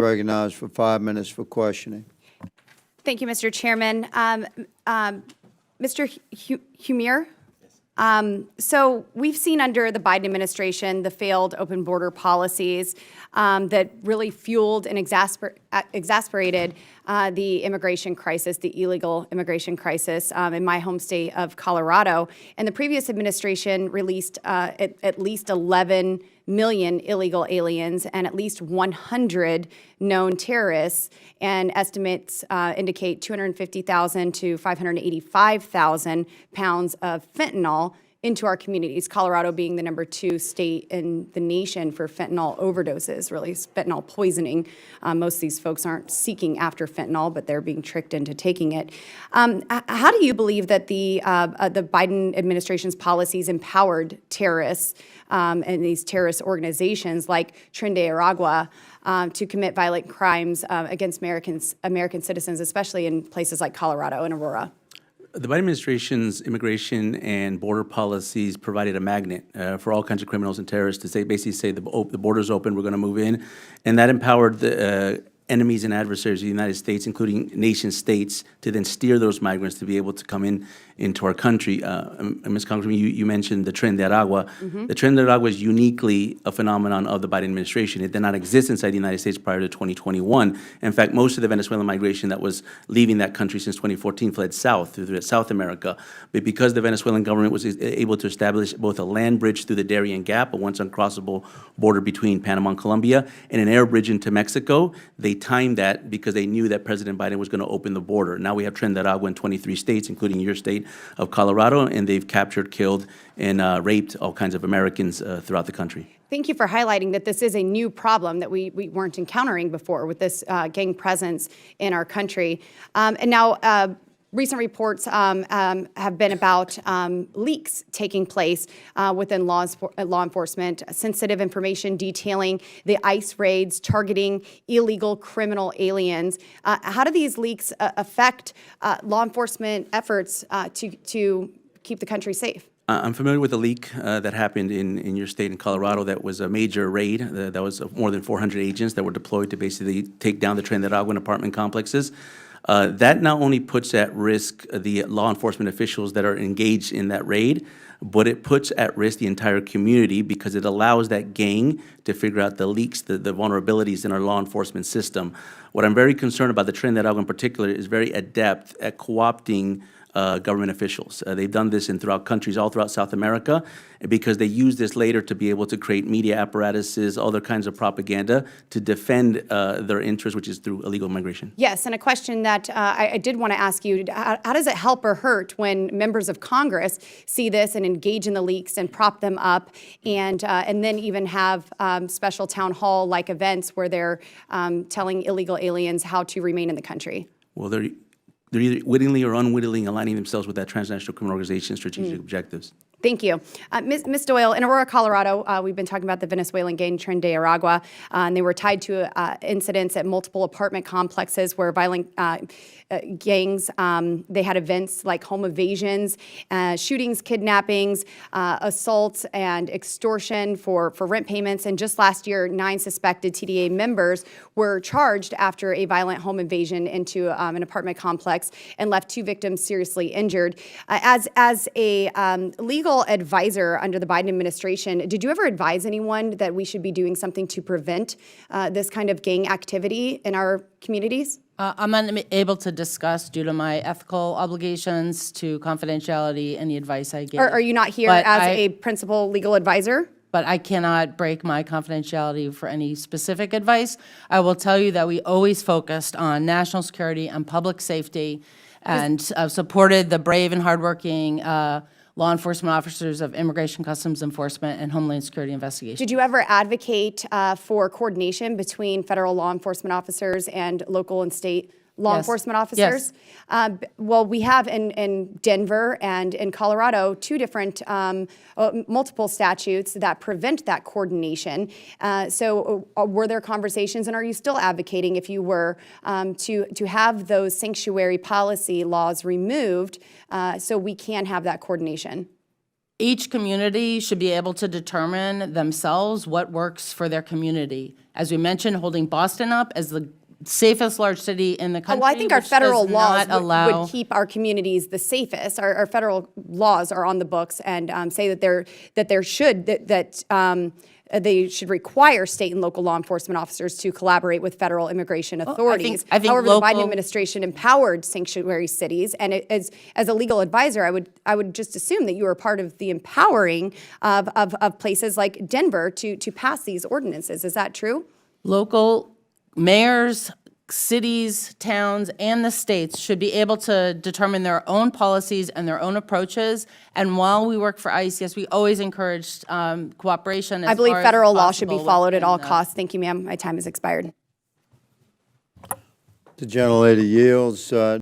Recognized for 5 minutes for questioning. Thank you, Mr. Chairman. Mr. Humir, so we've seen under the Biden administration the failed open border policies that really fueled and exasperated the immigration crisis, the illegal immigration crisis in my home state of Colorado. And the previous administration released at least 11 million illegal aliens and at least 100 known terrorists, and estimates indicate 250,000 to 585,000 pounds of fentanyl into our communities, Colorado being the #2 state in the nation for fentanyl overdoses, really fentanyl poisoning. Most of these folks aren't seeking after fentanyl, but they're being tricked into taking it. How do you believe that the Biden administration's policies empowered terrorists and these terrorist organizations like Tren de Aragua to commit violent crimes against American citizens, especially in places like Colorado and Aurora? The Biden administration's immigration and border policies provided a magnet for all kinds of criminals and terrorists to basically say the border's open, we're going to move in, and that empowered the enemies and adversaries of the United States, including nation states, to then steer those migrants to be able to come into our country. Ms. Congressman, you mentioned the Tren de Aragua. The Tren de Aragua is uniquely a phenomenon of the Biden administration. It did not exist inside the United States prior to 2021. In fact, most of the Venezuelan migration that was leaving that country since 2014 fled south, through South America. But because the Venezuelan government was able to establish both a land bridge through the Darien Gap, a once uncrossable border between Panama and Colombia, and an air bridge into Mexico, they timed that because they knew that President Biden was going to open the border. Now we have Tren de Aragua in 23 states, including your state of Colorado, and they've captured, killed, and raped all kinds of Americans throughout the country. Thank you for highlighting that this is a new problem that we weren't encountering before with this gang presence in our country. And now, recent reports have been about leaks taking place within law enforcement, sensitive information detailing the ICE raids targeting illegal criminal aliens. How do these leaks affect law enforcement efforts to keep the country safe? I'm familiar with a leak that happened in your state in Colorado that was a major raid. That was more than 400 agents that were deployed to basically take down the Tren de Aragua and apartment complexes. That not only puts at risk the law enforcement officials that are engaged in that raid, but it puts at risk the entire community because it allows that gang to figure out the leaks, the vulnerabilities in our law enforcement system. What I'm very concerned about, the Tren de Aragua in particular, is very adept at co-opting government officials. They've done this in throughout countries all throughout South America because they use this later to be able to create media apparatuses, other kinds of propaganda to defend their interests, which is through illegal migration. Yes, and a question that I did want to ask you, how does it help or hurt when members of Congress see this and engage in the leaks and prop them up and then even have special town hall-like events where they're telling illegal aliens how to remain in the country? Well, they're either wittingly or unwittingly aligning themselves with that transnational criminal organization's strategic objectives. Thank you. Ms. Doyle, in Aurora, Colorado, we've been talking about the Venezuelan gang Tren de Aragua, and they were tied to incidents at multiple apartment complexes where violent gangs, they had events like home evasions, shootings, kidnappings, assaults, and extortion for rent payments. And just last year, 9 suspected TDA members were charged after a violent home invasion into an apartment complex and left 2 victims seriously injured. As a legal advisor under the Biden administration, did you ever advise anyone that we should be doing something to prevent this kind of gang activity in our communities? I'm unable to discuss due to my ethical obligations to confidentiality any advice I give. Are you not here as a principal legal advisor? But I cannot break my confidentiality for any specific advice. I will tell you that we always focused on national security and public safety and supported the brave and hardworking law enforcement officers of Immigration Customs Enforcement and Homeland Security Investigation. Did you ever advocate for coordination between federal law enforcement officers and local and state law enforcement officers? Yes. Well, we have in Denver and in Colorado 2 different multiple statutes that prevent that coordination. So were there conversations, and are you still advocating, if you were, to have those sanctuary policy laws removed so we can have that coordination? each community should be able to determine themselves what works for their community. As we mentioned, holding Boston up as the safest large city in the country, Well, I think our which federal does laws not allow. would keep our communities the safest. Our federal laws are on the books and say that they should require state and local law enforcement officers to collaborate with federal immigration authorities. I think However, the Biden local- administration empowered sanctuary cities, and as a legal advisor, I would just assume that you are part of the empowering of places like Denver to pass these ordinances. Is that true? Local mayors, cities, towns, and the states should be able to determine their own policies and their own approaches. And while we work for ICE, yes, we always encourage cooperation. I believe federal law should be possible followed at all within the- costs. Thank you, ma'am. My time has expired. The gentlelady yields.